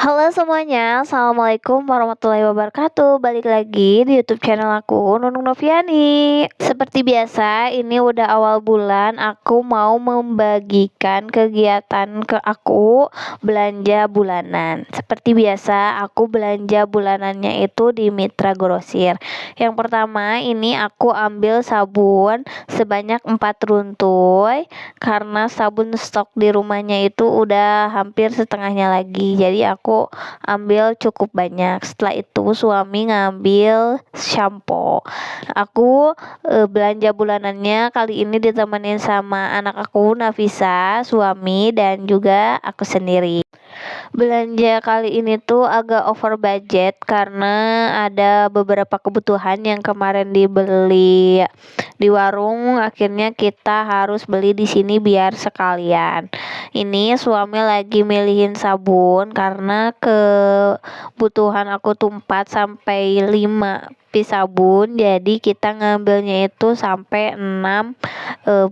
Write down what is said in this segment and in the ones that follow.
Halo semuanya, Assalamualaikum warahmatullahi wabarakatuh. Balik lagi di YouTube channel aku, Nunung Noviani. Seperti biasa, ini udah awal bulan. Aku mau membagikan kegiatan ke aku belanja bulanan. Seperti biasa, aku belanja bulanannya itu di Mitra Grosir. Yang pertama, ini aku ambil sabun sebanyak 4 runtuy karena sabun stok di rumahnya itu udah hampir setengahnya lagi. Jadi aku ambil cukup banyak. Setelah itu suami ngambil shampoo. Aku belanja bulanannya kali ini ditemenin sama anak aku Nafisa, suami, dan juga aku sendiri. Belanja kali ini tuh agak over budget karena ada beberapa kebutuhan yang kemarin dibeli di warung, akhirnya kita harus beli di sini biar sekalian. Ini suami lagi milihin sabun karena kebutuhan aku tuh 4 sampai 5 piece sabun, jadi kita ngambilnya itu sampai 6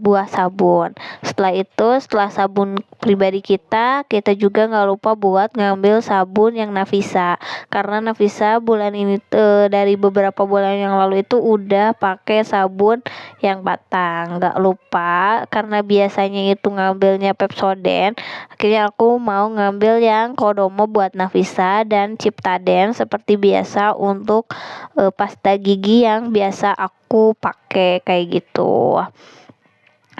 buah sabun. Setelah sabun pribadi kita juga nggak lupa buat ngambil sabun yang Nafisa, karena Nafisa bulan ini dari beberapa bulan yang lalu itu udah pakai sabun yang batang. Nggak lupa, karena biasanya itu ngambilnya Pepsodent, akhirnya aku mau ngambil yang Kodomo buat Nafisa dan Ciptaden seperti biasa untuk pasta gigi yang biasa aku pakai kayak gitu.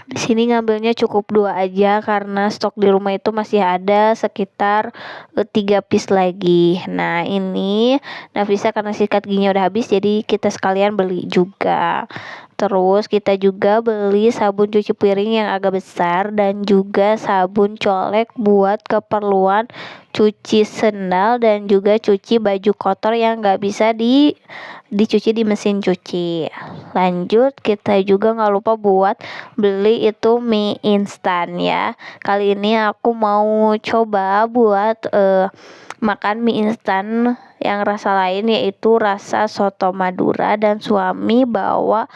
Di sini ngambilnya cukup 2 aja karena stok di rumah itu masih ada sekitar 3 piece lagi. Nah, ini Nafisa karena sikat giginya udah habis, jadi kita sekalian beli juga. Terus kita juga beli sabun cuci piring yang agak besar dan juga sabun colek buat keperluan cuci sendal dan juga cuci baju kotor yang nggak bisa dicuci di mesin cuci. Lanjut, kita juga nggak lupa buat beli itu mie instan ya. Kali ini aku mau coba buat makan mie instan yang rasa lain, yaitu rasa soto Madura, dan suami bawa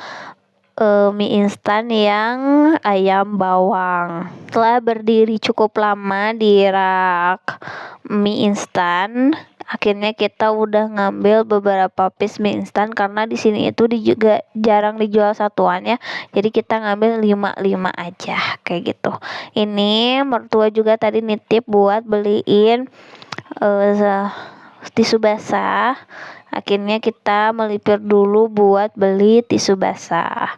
mie instan yang ayam bawang. Setelah berdiri cukup lama di rak mie instan, akhirnya kita udah ngambil beberapa piece mie instan karena di sini itu juga jarang dijual satuannya. Jadi kita ngambil 5 aja kayak gitu. Ini mertua juga tadi nitip buat beliin tisu basah. Akhirnya kita melipir dulu buat beli tisu basah.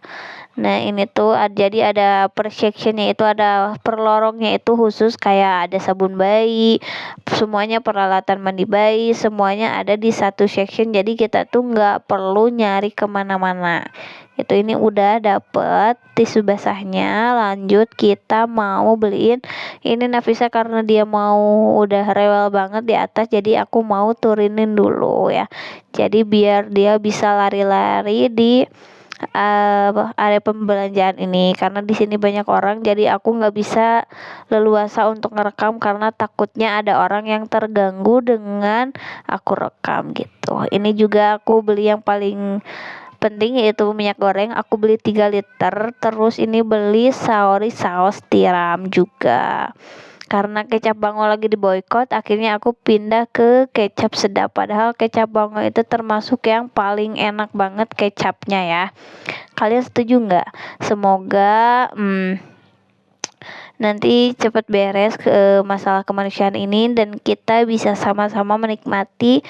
Nah, ini tuh jadi ada per sectionnya, itu ada per lorongnya itu khusus, kayak ada sabun bayi, semuanya peralatan mandi bayi, semuanya ada di satu section. Jadi kita tuh nggak perlu nyari kemana-mana. Itu ini udah dapet tisu basahnya. Lanjut kita mau beliin ini Nafisa karena dia mau udah rewel banget di atas, jadi aku mau turunin dulu ya. Jadi biar dia bisa lari-lari di area pembelanjaan ini, karena di sini banyak orang, jadi aku nggak bisa leluasa untuk ngerekam karena takutnya ada orang yang terganggu dengan aku rekam gitu. Ini juga aku beli yang paling penting, yaitu minyak goreng. Aku beli 3 liter. Terus ini beli saori saus tiram juga. Karena kecap Bango lagi diboykot, akhirnya aku pindah ke kecap sedap. Padahal kecap Bango itu termasuk yang paling enak banget kecapnya ya. Kalian setuju nggak? Semoga nanti cepat beres ke masalah kemanusiaan ini dan kita bisa sama-sama menikmati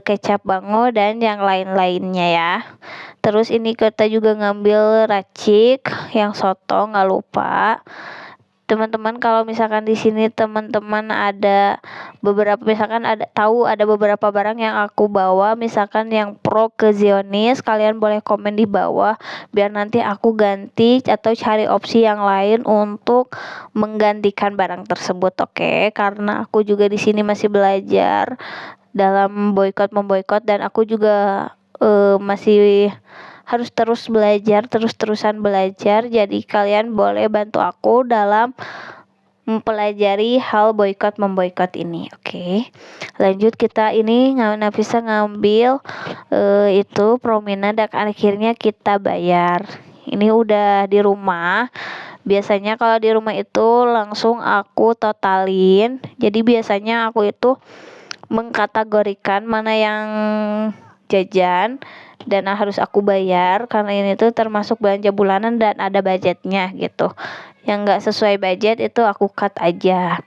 kecap Bango dan yang lain-lainnya ya. Terus ini kita juga ngambil racik yang soto, nggak lupa. Teman-teman, kalau misalkan di sini teman-teman ada beberapa barang yang aku bawa, misalkan yang pro ke Zionis, kalian boleh komen di bawah biar nanti aku ganti atau cari opsi yang lain untuk menggantikan barang tersebut, oke? Karena aku juga di sini masih belajar dalam memboikot, dan aku juga masih harus terus-terusan belajar. Jadi kalian boleh bantu aku dalam mempelajari hal boykot memboykot ini. Oke. Lanjut, kita ini Nafisa ngambil itu Promina dan akhirnya kita bayar. Ini udah di rumah. Biasanya kalau di rumah itu langsung aku totalin. Jadi biasanya aku itu mengkategorikan mana yang jajan dan harus aku bayar, karena ini tuh termasuk belanja bulanan dan ada budgetnya gitu. Yang nggak sesuai budget itu aku cut aja.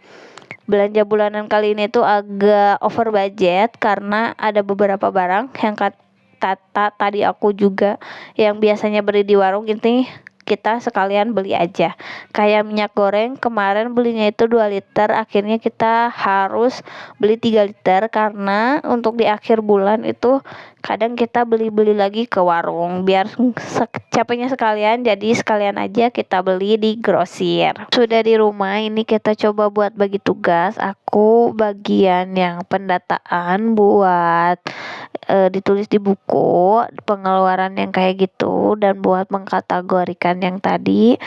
Belanja bulanan kali ini tuh agak over budget karena ada beberapa barang yang kata tadi aku juga yang biasanya beli di warung ini kita sekalian beli aja. Kayak minyak goreng kemarin belinya itu 2 liter, akhirnya kita harus beli 3 liter karena untuk di akhir bulan itu kadang kita beli-beli lagi ke warung biar capeknya sekalian, jadi sekalian aja kita beli di grosir. Sudah di rumah ini kita coba buat bagi tugas. Aku bagian yang pendataan buat ditulis di buku pengeluaran yang kayak gitu, dan buat mengkategorikan yang tadi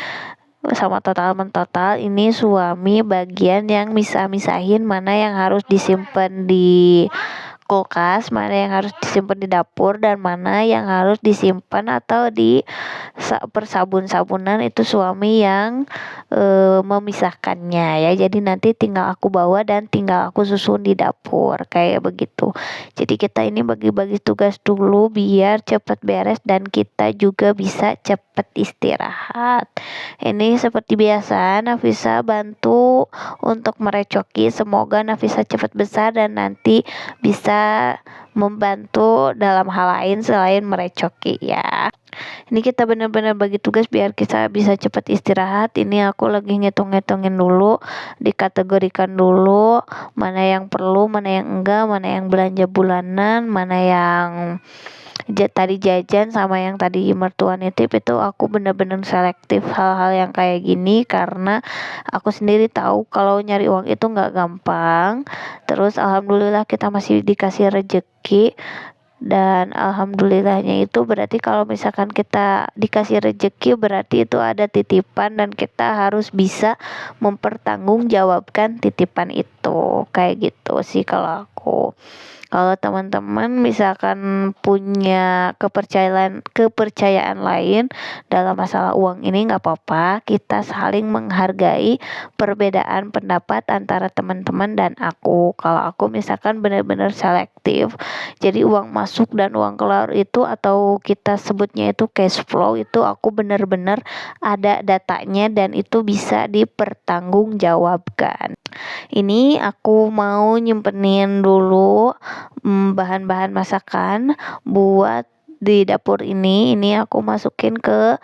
sama total mentotal. Ini suami bagian yang misah-misahin mana yang harus disimpan di kulkas, mana yang harus disimpan di dapur, dan mana yang harus disimpan atau di persabun-sabunan. Itu suami yang memisahkannya ya. Jadi nanti tinggal aku bawa dan tinggal aku susun di dapur kayak begitu. Jadi kita ini bagi-bagi tugas dulu biar cepat beres dan kita juga bisa cepat istirahat. Ini seperti biasa Nafisa bantu untuk merecoki. Semoga Nafisa cepat besar dan nanti bisa membantu dalam hal lain selain merecoki ya. Ini kita benar-benar bagi tugas biar kita bisa cepat istirahat. Ini aku lagi ngitung-ngitungin dulu, dikategorikan dulu mana yang perlu, mana yang enggak, mana yang belanja bulanan, mana yang tadi jajan, sama yang tadi mertua nitip. Itu aku bener-bener selektif hal-hal yang kayak gini karena aku sendiri tahu kalau nyari uang itu nggak gampang. Terus alhamdulillah kita masih dikasih rejeki, dan alhamdulillahnya itu berarti kalau misalkan kita dikasih rejeki berarti itu ada titipan dan kita harus bisa mempertanggungjawabkan titipan itu. Kayak gitu sih kalau aku. Kalau teman-teman misalkan punya kepercayaan lain dalam masalah uang ini, nggak apa-apa, kita saling menghargai perbedaan pendapat antara teman-teman dan aku. Kalau aku misalkan benar-benar selektif, jadi uang masuk dan uang keluar itu, atau kita sebutnya itu cash flow, itu aku benar-benar ada datanya dan itu bisa dipertanggungjawabkan. Ini aku mau nyimpenin dulu bahan-bahan masakan buat di dapur ini. Ini aku masukin ke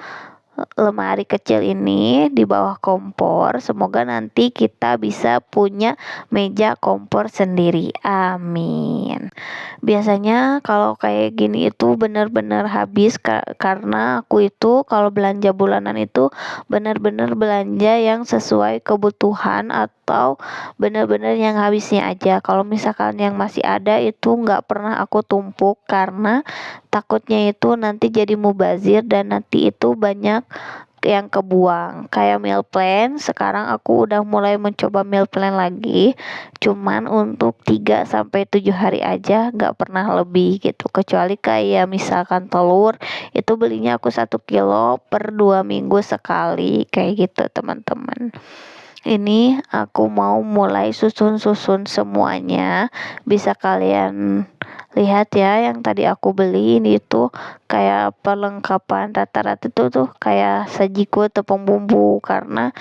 lemari kecil ini di bawah kompor. Semoga nanti kita bisa punya meja kompor sendiri. Amin. Biasanya kalau kayak gini itu benar-benar habis karena aku itu kalau belanja bulanan itu benar-benar belanja yang sesuai kebutuhan atau benar-benar yang habisnya aja. Kalau misalkan yang masih ada itu nggak pernah aku tumpuk karena takutnya itu nanti jadi mubazir dan nanti itu banyak yang kebuang. Kayak meal plan, sekarang aku udah mulai mencoba meal plan lagi, cuman untuk 3-7 hari aja, nggak pernah lebih gitu. Kecuali kayak misalkan telur, itu belinya aku 1 kilo per 2 minggu sekali kayak gitu teman-teman. Ini aku mau mulai susun-susun semuanya. Bisa kalian lihat ya, yang tadi aku beli ini tuh kayak perlengkapan rata-rata itu tuh kayak sajiku tepung bumbu, karena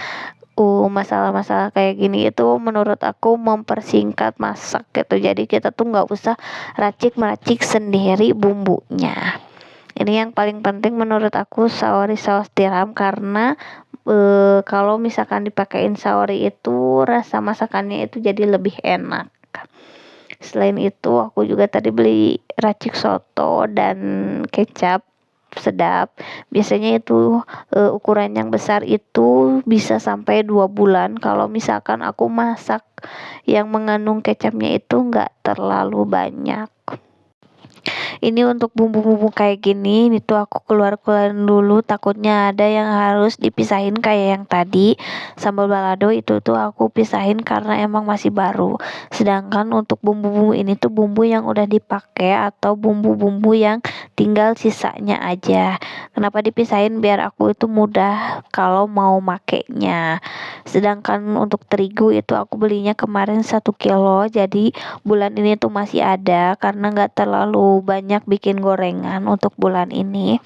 masalah-masalah kayak gini itu menurut aku mempersingkat masak gitu. Jadi kita tuh nggak usah racik-meracik sendiri bumbunya. Ini yang paling penting menurut aku, saori saus tiram, karena kalau misalkan dipakein saori itu rasa masakannya itu jadi lebih enak. Selain itu aku juga tadi beli racik soto dan kecap sedap. Biasanya itu ukuran yang besar itu bisa sampai 2 bulan kalau misalkan aku masak yang mengandung kecapnya itu nggak terlalu banyak. Ini untuk bumbu-bumbu kayak gini, ini tuh aku keluarin dulu, takutnya ada yang harus dipisahin kayak yang tadi. Sambal balado itu tuh aku pisahin karena emang masih baru. Sedangkan untuk bumbu-bumbu ini tuh bumbu yang udah dipakai atau bumbu-bumbu yang tinggal sisanya aja. Kenapa dipisahin? Biar aku itu mudah kalau mau makainya. Sedangkan untuk terigu itu aku belinya kemarin 1 kilo, jadi bulan ini tuh masih ada karena nggak terlalu banyak bikin gorengan untuk bulan ini.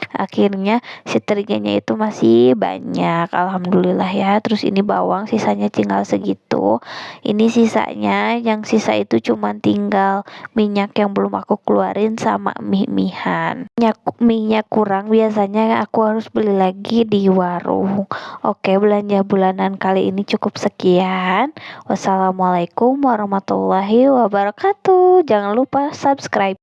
Akhirnya si terigunya itu masih banyak, alhamdulillah ya. Terus ini bawang sisanya tinggal segitu. Ini sisanya, yang sisa itu cuman tinggal minyak yang belum aku keluarin sama mie-mihan. Minyak kurang, biasanya aku harus beli lagi di warung. Oke, belanja bulanan kali ini cukup sekian. Wassalamualaikum warahmatullahi wabarakatuh. Jangan lupa subscribe.